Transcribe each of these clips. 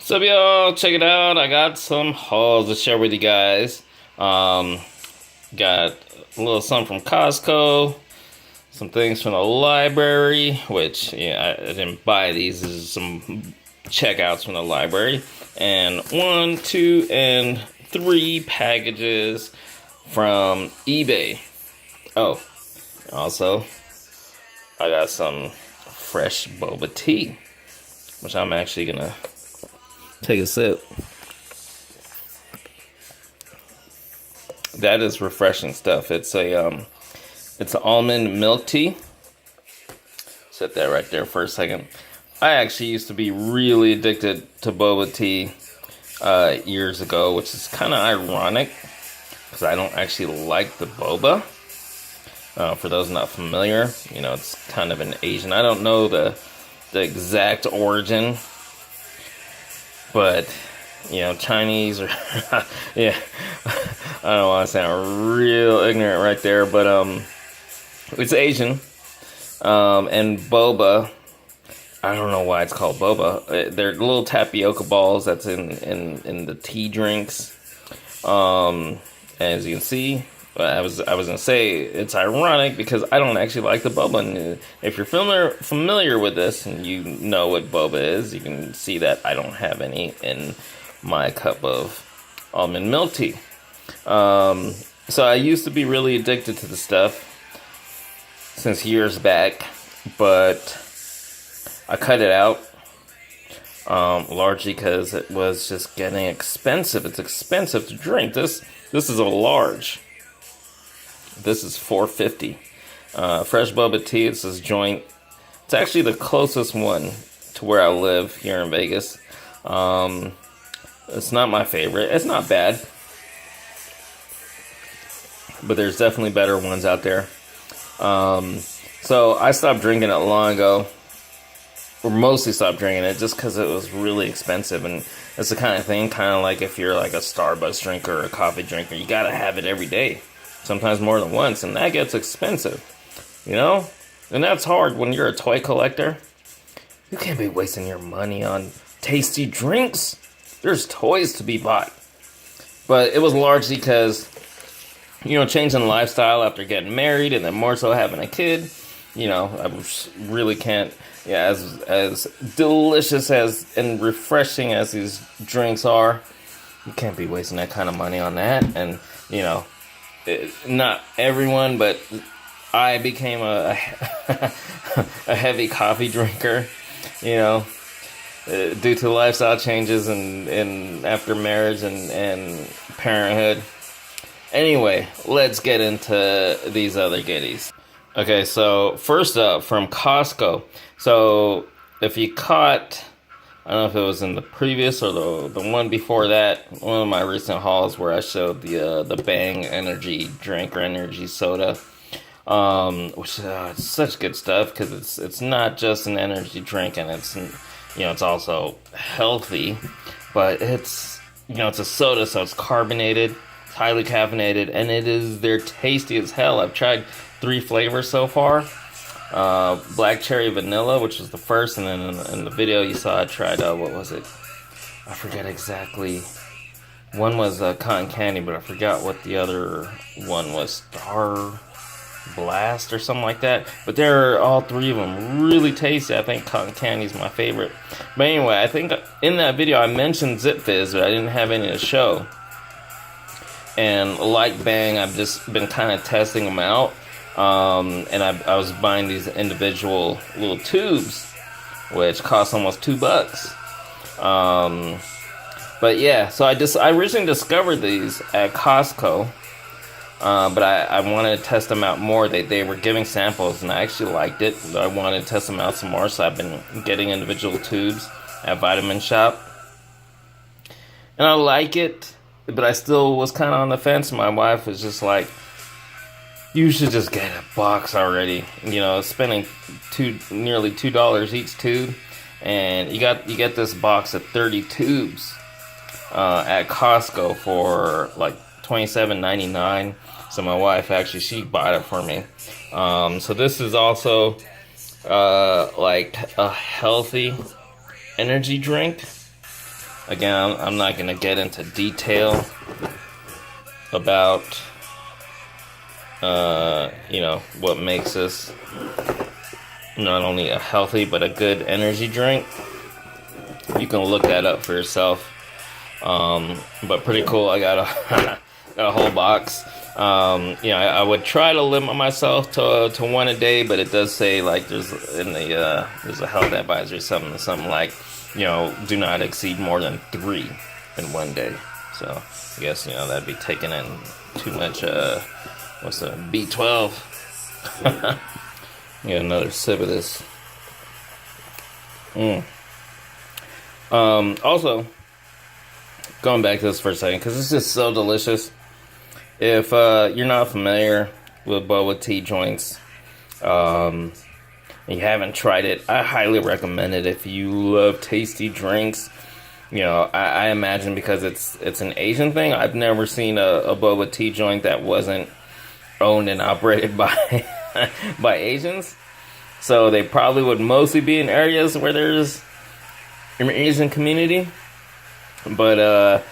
What's up, y'all? Check it out. I got some hauls to share with you guys. Got a little something from Costco, some things from the library, which, yeah, I didn't buy these. This is some checkouts from the library. And 1, 2, and 3 packages from eBay. Oh, also, I got some fresh boba tea, which I'm actually gonna take a sip. That is refreshing stuff. It's an almond milk tea. Set that right there for a second. I actually used to be really addicted to boba tea years ago, which is kind of ironic because I don't actually like the boba. For those not familiar, you know, it's kind of an Asian. I don't know the exact origin. But, you know, Chinese or, yeah, I don't want to sound real ignorant right there, but, it's Asian, and boba, I don't know why it's called boba. They're little tapioca balls that's in the tea drinks. As you can see, I was gonna say it's ironic because I don't actually like the boba. And if you're familiar with this and you know what boba is, you can see that I don't have any in my cup of almond milk tea. So I used to be really addicted to the stuff since years back, but I cut it out largely because it was just getting expensive. It's expensive to drink. This is a large. This is $4.50. Fresh boba tea. It's this joint. It's actually the closest one to where I live here in Vegas. It's not my favorite. It's not bad, but there's definitely better ones out there. So I stopped drinking it long ago, or mostly stopped drinking it just because it was really expensive. And it's the kind of thing, kind of like if you're like a Starbucks drinker or a coffee drinker, you gotta have it every day. Sometimes more than once, and that gets expensive, you know? And that's hard when you're a toy collector. You can't be wasting your money on tasty drinks. There's toys to be bought. But it was largely because, you know, changing lifestyle after getting married and then more so having a kid. You know, I really can't, yeah, as delicious as and refreshing as these drinks are, you can't be wasting that kind of money on that. And, you know, not everyone, but I became a a heavy coffee drinker, you know, due to lifestyle changes and after marriage and parenthood. Anyway, let's get into these other goodies. Okay, so first up from Costco. So if you caught, I don't know if it was in the previous or the one before that, one of my recent hauls where I showed the Bang energy drink or energy soda, which it's such good stuff because it's not just an energy drink and it's, you know, it's also healthy, but it's, you know, it's a soda, so it's carbonated, it's highly caffeinated, and they're tasty as hell. I've tried 3 flavors so far. Black cherry vanilla, which was the first, and then in the video you saw I tried, what was it? I forget exactly. One was cotton candy, but I forgot what the other one was. Star Blast or something like that. But they're all 3 of them really tasty. I think cotton candy is my favorite. But anyway, I think in that video I mentioned Zipfizz, but I didn't have any to show. And like Bang, I've just been kind of testing them out. And I was buying these individual little tubes, which cost almost $2. But yeah, so I originally discovered these at Costco, but I wanted to test them out more. They were giving samples, and I actually liked it. But I wanted to test them out some more, so I've been getting individual tubes at Vitamin Shop, and I like it. But I still was kind of on the fence. My wife was just like, you should just get a box already. You know, spending nearly $2 each tube, and you get this box of 30 tubes at Costco for like $27.99. So my wife actually, she bought it for me. So this is also like a healthy energy drink. Again, I'm not going to get into detail about, what makes this not only a healthy but a good energy drink. You can look that up for yourself. But pretty cool. I got got a whole box. I would try to limit myself to one a day, but it does say like there's a health advisory something like, do not exceed more than 3 in one day. So I guess that'd be taking in too much. What's the B12? Get another sip of this. Also, going back to this for a second, because it's just so delicious. If you're not familiar with boba tea joints, and you haven't tried it, I highly recommend it. If you love tasty drinks, I imagine because it's an Asian thing. I've never seen a boba tea joint that wasn't owned and operated by by Asians. So they probably would mostly be in areas where there's an Asian community. But,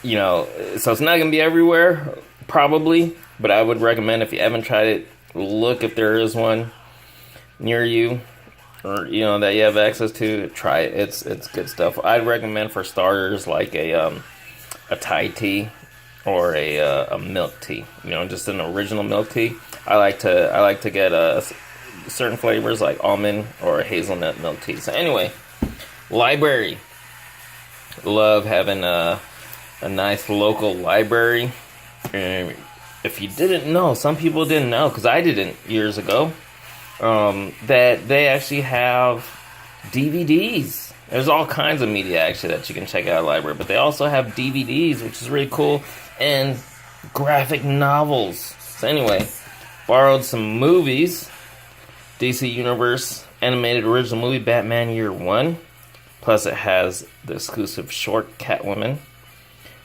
so it's not going to be everywhere, probably. But I would recommend, if you haven't tried it, look if there is one near you, or, that you have access to. Try it. It's good stuff. I'd recommend for starters, like a Thai tea or a milk tea. Just an original milk tea. I like to get certain flavors like almond or hazelnut milk tea. So anyway, library. Love having a nice local library. And if you didn't know, some people didn't know, because I didn't years ago, that they actually have DVDs. There's all kinds of media actually that you can check out at the library, but they also have DVDs, which is really cool, and graphic novels. So anyway, borrowed some movies. DC Universe animated original movie Batman Year One. Plus, it has the exclusive short Catwoman.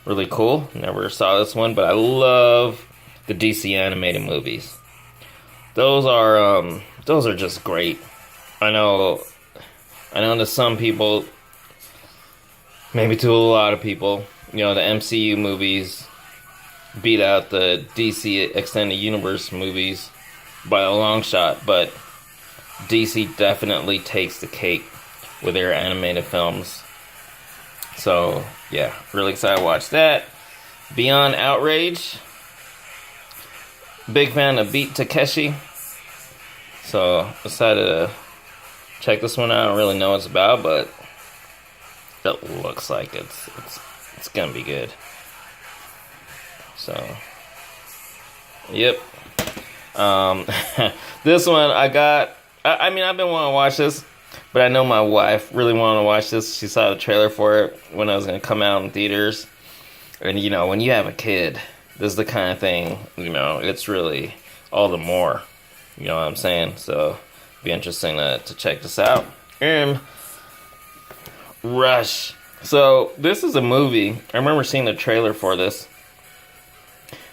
Really cool. Never saw this one, but I love the DC animated movies. Those are just great. I know to some people, maybe to a lot of people, the MCU movies beat out the DC Extended Universe movies by a long shot, but DC definitely takes the cake with their animated films. So, yeah, really excited to watch that. Beyond Outrage. Big fan of Beat Takeshi. So, decided to check this one out. I don't really know what it's about, but it looks like it's gonna be good. So, yep. This one I've been wanting to watch this, but I know my wife really wanted to watch this. She saw the trailer for it when I was going to come out in theaters. And, when you have a kid, this is the kind of thing, it's really all the more. You know what I'm saying? So, it'd be interesting to check this out. Rush. So, this is a movie. I remember seeing the trailer for this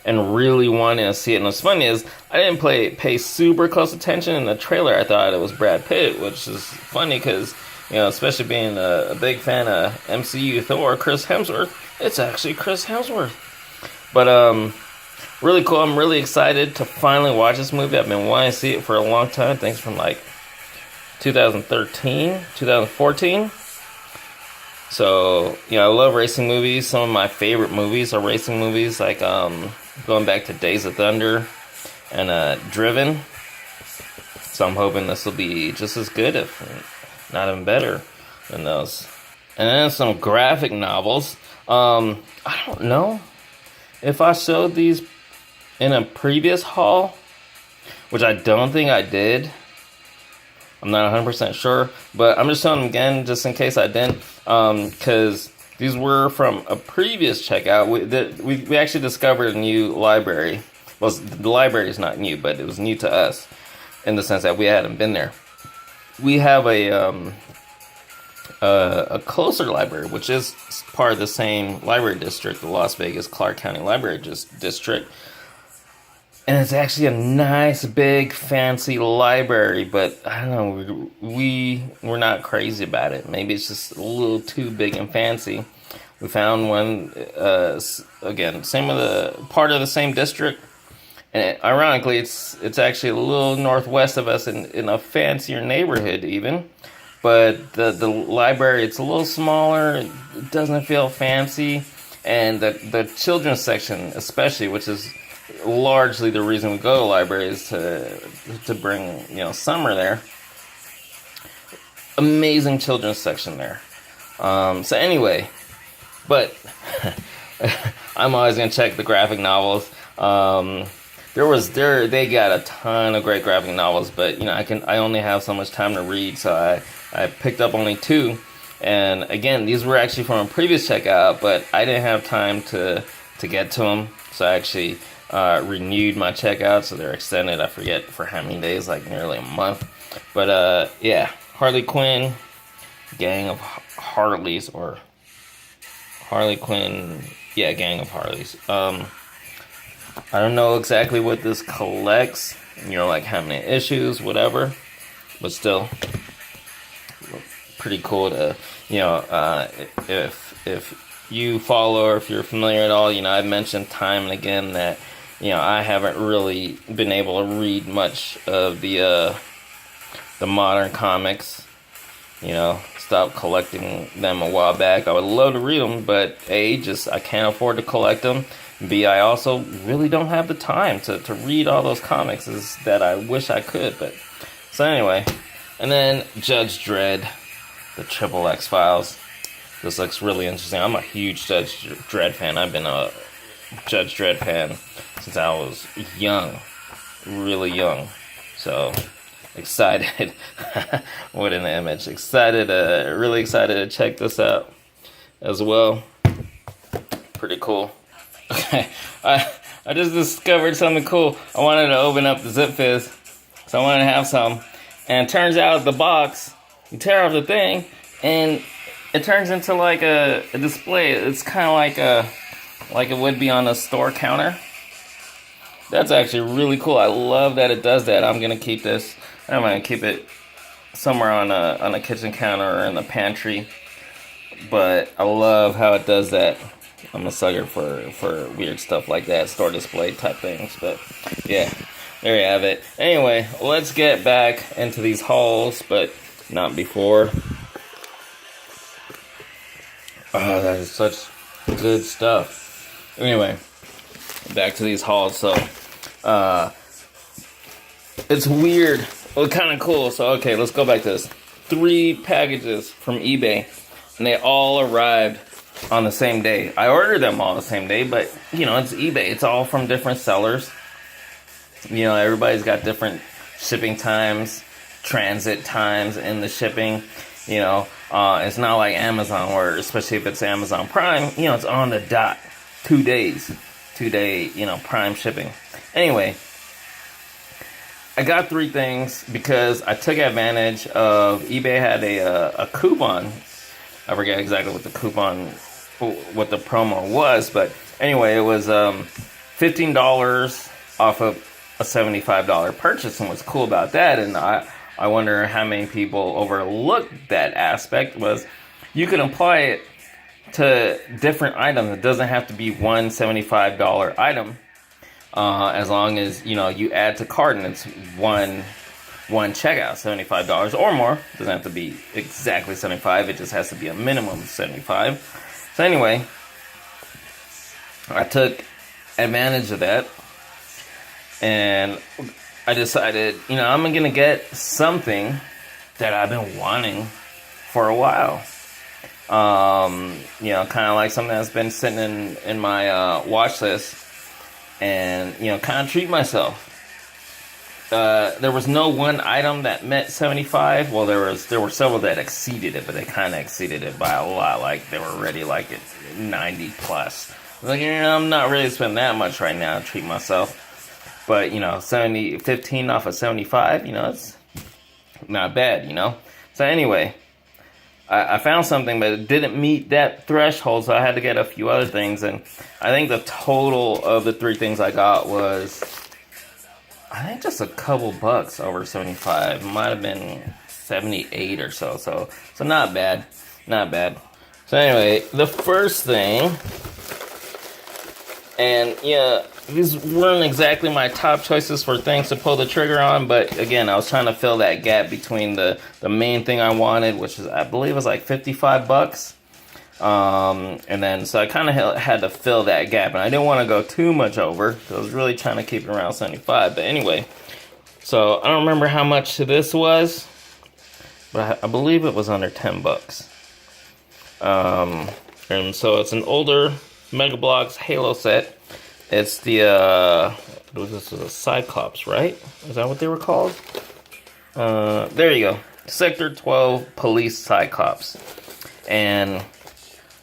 and really wanting to see it. And what's funny is, I didn't pay super close attention in the trailer. I thought it was Brad Pitt, which is funny because, especially being a big fan of MCU Thor, Chris Hemsworth, it's actually Chris Hemsworth. But, really cool. I'm really excited to finally watch this movie. I've been wanting to see it for a long time. I think it's from 2013, 2014. So, I love racing movies. Some of my favorite movies are racing movies, like going back to Days of Thunder and Driven. So I'm hoping this will be just as good, if not even better than those. And then some graphic novels. I don't know if I showed these in a previous haul, which I don't think I did. I'm not 100% sure, but I'm just showing them again just in case I didn't, because these were from a previous checkout. We actually discovered a new library. Well, the library is not new, but it was new to us in the sense that we hadn't been there. We have a closer library, which is part of the same library district, the Las Vegas Clark County Library District. And it's actually a nice, big, fancy library, but I don't know, we're not crazy about it. Maybe it's just a little too big and fancy. We found one, again, same of the part of the same district. And ironically, it's actually a little northwest of us in a fancier neighborhood even. But the library, it's a little smaller. It doesn't feel fancy. And the children's section, especially, which is largely the reason we go to the library, is to bring, summer there. Amazing children's section there. So anyway, but I'm always gonna check the graphic novels. They got a ton of great graphic novels, but I only have so much time to read, so I picked up only 2. And again, these were actually from a previous checkout, but I didn't have time to get to them, so I actually renewed my checkout, so they're extended. I forget for how many days, like nearly a month. But yeah, Harley Quinn, Gang of Harleys, or Harley Quinn, yeah, Gang of Harleys. I don't know exactly what this collects, like how many issues, whatever, but still pretty cool to, if you follow or if you're familiar at all, I've mentioned time and again that, I haven't really been able to read much of the modern comics. Stopped collecting them a while back. I would love to read them, but A, I can't afford to collect them. B, I also really don't have the time to read all those comics that I wish I could. But so anyway, and then Judge Dredd, the Triple X Files. This looks really interesting. I'm a huge Judge Dredd fan. I've been a Judge Dredd fan since I was young, really young. So excited. What an image. Really excited to check this out as well. Pretty cool. Okay, I just discovered something cool. I wanted to open up the Zipfizz, so I wanted to have some. And it turns out the box, you tear off the thing, and it turns into like a display. It's kind of like it would be on a store counter. That's actually really cool. I love that it does that. I'm gonna keep this. I'm gonna keep it somewhere on a kitchen counter or in the pantry. But I love how it does that. I'm a sucker for weird stuff like that, store display type things. But yeah, there you have it. Anyway, let's get back into these hauls, but not before. Oh, that is such good stuff. Anyway, back to these hauls. So, it's weird. Well, kind of cool. So, okay, let's go back to this. 3 packages from eBay, and they all arrived on the same day. I ordered them all the same day, but it's eBay. It's all from different sellers. Everybody's got different shipping times, transit times in the shipping. It's not like Amazon, where especially if it's Amazon Prime, it's on the dot. 2 days, 2-day, Prime shipping. Anyway, I got 3 things because I took advantage of eBay had a coupon. I forget exactly what the what the promo was, but anyway, it was $15 off of a $75 purchase. And what's cool about that, and I wonder how many people overlooked that aspect, was you can apply it to different items. It doesn't have to be one $75 item, as long as you add to cart and it's one checkout, $75 or more. It doesn't have to be exactly $75. It just has to be a minimum of $75. So anyway, I took advantage of that, and I decided, I'm going to get something that I've been wanting for a while. Kind of like something that's been sitting in my watch list, and, kind of treat myself. There was no one item that met 75. Well, there were several that exceeded it, but they kind of exceeded it by a lot. Like, they were already like at 90 plus. Like, I'm not really spending that much right now to treat myself. But, 15 off of 75, it's not bad, So anyway, I found something, but it didn't meet that threshold, so I had to get a few other things. And I think the total of the 3 things I got was, I think, just a couple bucks over 75. Might have been 78 or so. So not bad. Not bad. So anyway, the first thing, and yeah, these weren't exactly my top choices for things to pull the trigger on, but again, I was trying to fill that gap between the main thing I wanted, which is, I believe, was like $55. And then, so I kind of had to fill that gap, and I didn't want to go too much over, because I was really trying to keep it around 75. But anyway, so I don't remember how much this was, but I believe it was under $10. And so it's an older Mega Bloks Halo set. It's the, this was a Cyclops, right? Is that what they were called? There you go. Sector 12 Police Cyclops. And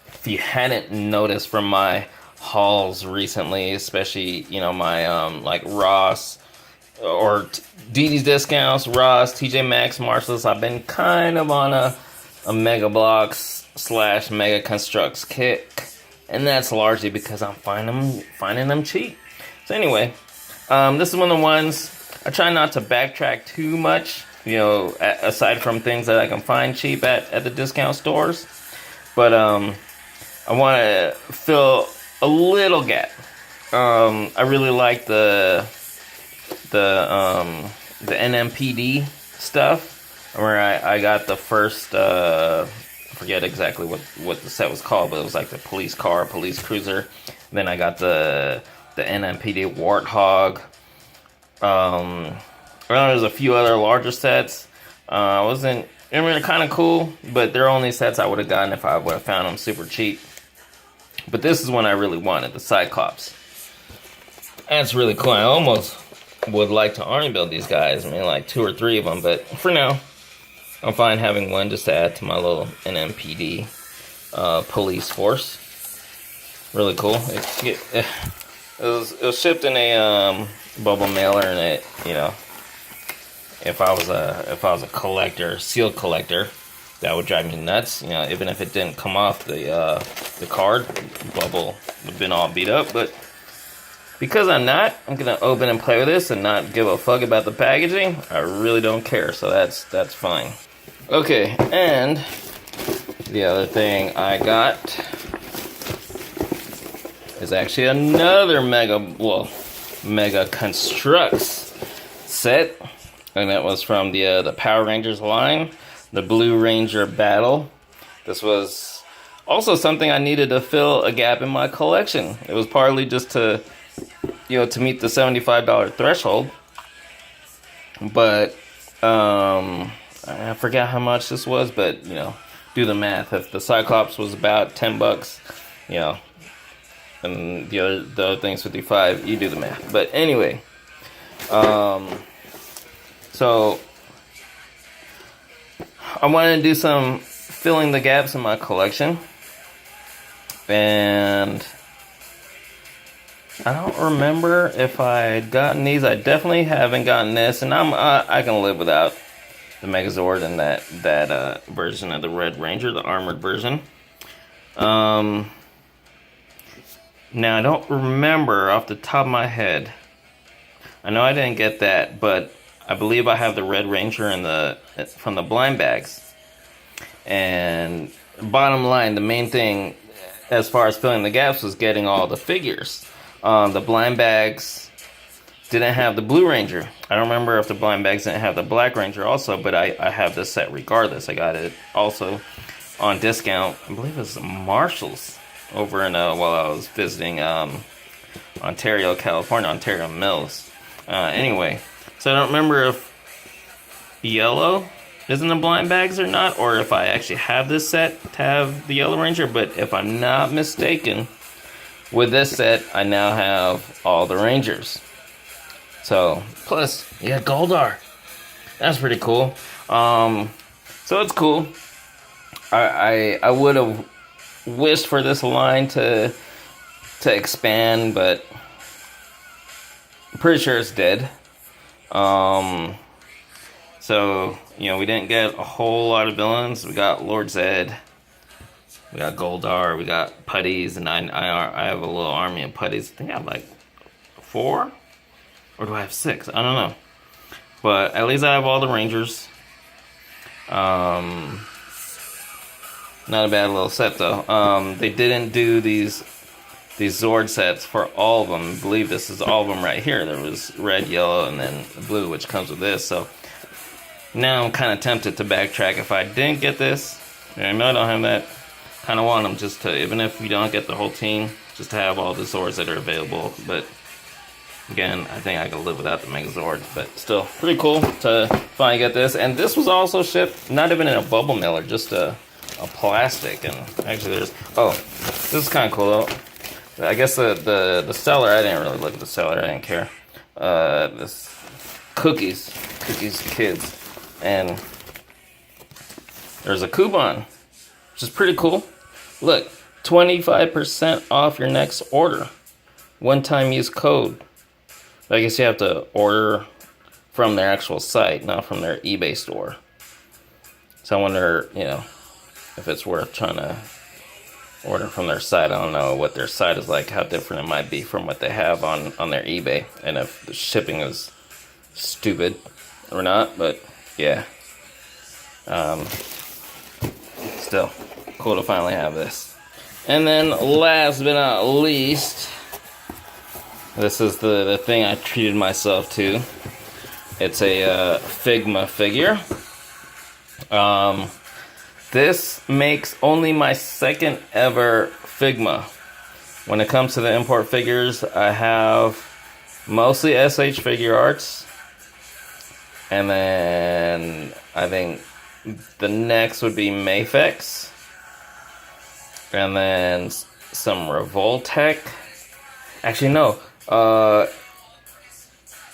if you hadn't noticed from my hauls recently, especially, you know, my, like Ross or DD's Discounts, Ross, TJ Maxx, Marshalls, I've been kind of on a Mega Bloks / Mega Constructs kick, and that's largely because I'm finding them cheap. So anyway, this is one of the ones I try not to backtrack too much, you know, aside from things that I can find cheap at the discount stores. But I want to fill a little gap. I really like the NMPD stuff, where I got the first, I forget exactly what the set was called, but it was like the police car, police cruiser. Then I got the NMPD Warthog. There's a few other larger sets. I mean, they're kind of cool, but they're only sets I would have gotten if I would have found them super cheap. But this is one I really wanted, the Cyclops. That's really cool. I almost would like to army build these guys. I mean, like 2 or 3 of them, but for now, I'm fine having one just to add to my little NMPD police force. Really cool. It was shipped in a bubble mailer, and it, you know, if I was a collector, sealed collector, that would drive me nuts. You know, even if it didn't come off the card, the bubble would have been all beat up. But because I'm gonna open and play with this and not give a fuck about the packaging. I really don't care, so that's fine. Okay, and the other thing I got is actually another Mega Constructs set, and that was from the Power Rangers line, the Blue Ranger Battle. This was also something I needed to fill a gap in my collection. It was partly just to, you know, to meet the $75 threshold, but I forgot how much this was, but, you know, do the math. If the Cyclops was about $10, you know, and the other thing's 55, you do the math. But anyway, so I wanted to do some filling the gaps in my collection, and I don't remember if I had gotten these. I definitely haven't gotten this, and I can live without the Megazord and that version of the Red Ranger, the armored version. Now I don't remember off the top of my head. I know I didn't get that, but I believe I have the Red Ranger from the blind bags. And bottom line, the main thing as far as filling the gaps was getting all the figures. The blind bags didn't have the Blue Ranger. I don't remember if the blind bags didn't have the Black Ranger also, but I have this set regardless. I got it also on discount. I believe it was Marshalls over in while I was visiting Ontario, California, Ontario Mills. Anyway, so I don't remember if yellow is in the blind bags or not, or if I actually have this set to have the Yellow Ranger, but if I'm not mistaken, with this set, I now have all the Rangers. So, plus, you got Goldar. That's pretty cool. So it's cool. I would have wished for this line to expand, but I'm pretty sure it's dead. So, you know, we didn't get a whole lot of villains. We got Lord Zed, we got Goldar, we got Putties, and I have a little army of Putties. I think I have like 4? Or do I have 6? I don't know. But at least I have all the Rangers. Not a bad little set though. They didn't do these Zord sets for all of them. I believe this is all of them right here. There was red, yellow, and then blue, which comes with this. So now I'm kind of tempted to backtrack. If I didn't get this, and I know I don't have that, kind of want them just to, even if you don't get the whole team, just to have all the Zords that are available. But again, I think I can live without the Mega Zord. But still, pretty cool to finally get this. And this was also shipped, not even in a bubble mailer, just a plastic. And actually there's, oh, this is kind of cool though. I guess the seller, I didn't really look at the seller, I didn't care. This cookies kids, and there's a coupon, which is pretty cool. Look, 25% off your next order. One-time use code. I guess you have to order from their actual site, not from their eBay store. So I wonder, you know, if it's worth trying to order from their site. I don't know what their site is like, how different it might be from what they have on their eBay, and if the shipping is stupid or not. But yeah, still cool to finally have this. And then last but not least, this is the thing I treated myself to. It's a Figma figure. This makes only my second ever Figma. When it comes to the import figures, I have mostly SH Figure Arts. And then I think the next would be Mafex. And then some Revoltech. Actually, no.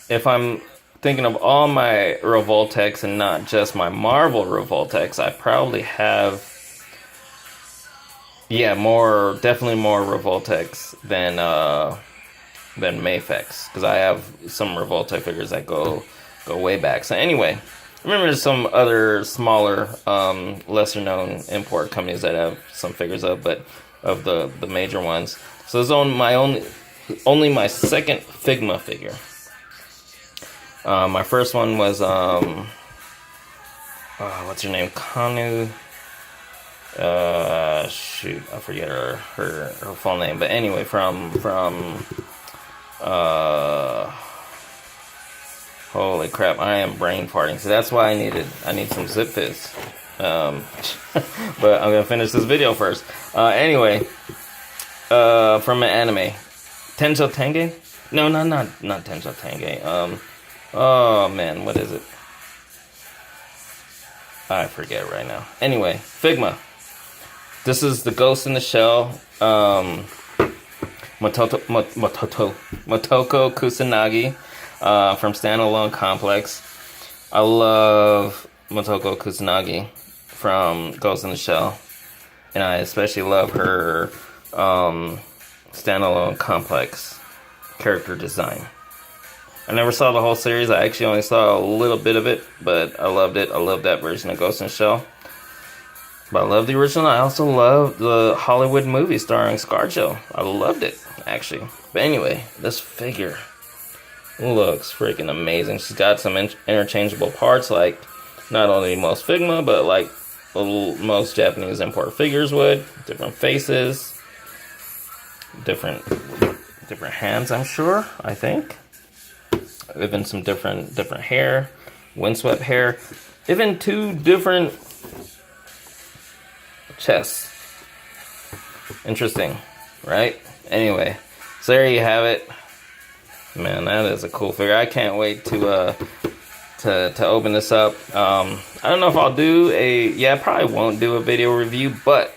If I'm thinking of all my Revoltex and not just my Marvel Revoltex, I probably have, yeah, definitely more Revoltex than Mafex, because I have some Revoltech figures that go way back. So anyway, I remember there's some other smaller, lesser known import companies that have some figures of, but of the major ones. So this is only my second Figma figure. My first one was, what's her name? Kanu. Shoot, I forget her full name. But anyway, from holy crap, I am brain farting. So that's why I need some Zipfizz. But I'm gonna finish this video first. Anyway, from an anime, Tenjo Tenge? No, not Tenjo Tenge. Oh man, what is it? I forget right now. Anyway, Figma. This is the Ghost in the Shell. Motoko Kusanagi from Standalone Complex. I love Motoko Kusanagi from Ghost in the Shell, and I especially love her Standalone Complex character design. I never saw the whole series. I actually only saw a little bit of it, but I loved it. I love that version of Ghost in the Shell. But I love the original. I also love the Hollywood movie starring ScarJo. I loved it, actually. But anyway, this figure looks freaking amazing. She's got some interchangeable parts, like not only most Figma, but like most Japanese import figures would. Different faces, different hands, I'm sure, I think. Even some different hair, windswept hair, even two different chests. Interesting, right? Anyway, so there you have it. Man, that is a cool figure. I can't wait to open this up. I don't know if I'll do I probably won't do a video review, but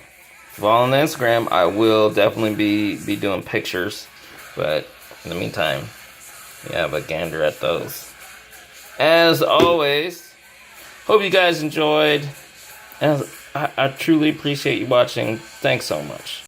follow on Instagram, I will definitely be doing pictures. But in the meantime, have a gander at those. As always, hope you guys enjoyed. And I truly appreciate you watching. Thanks so much.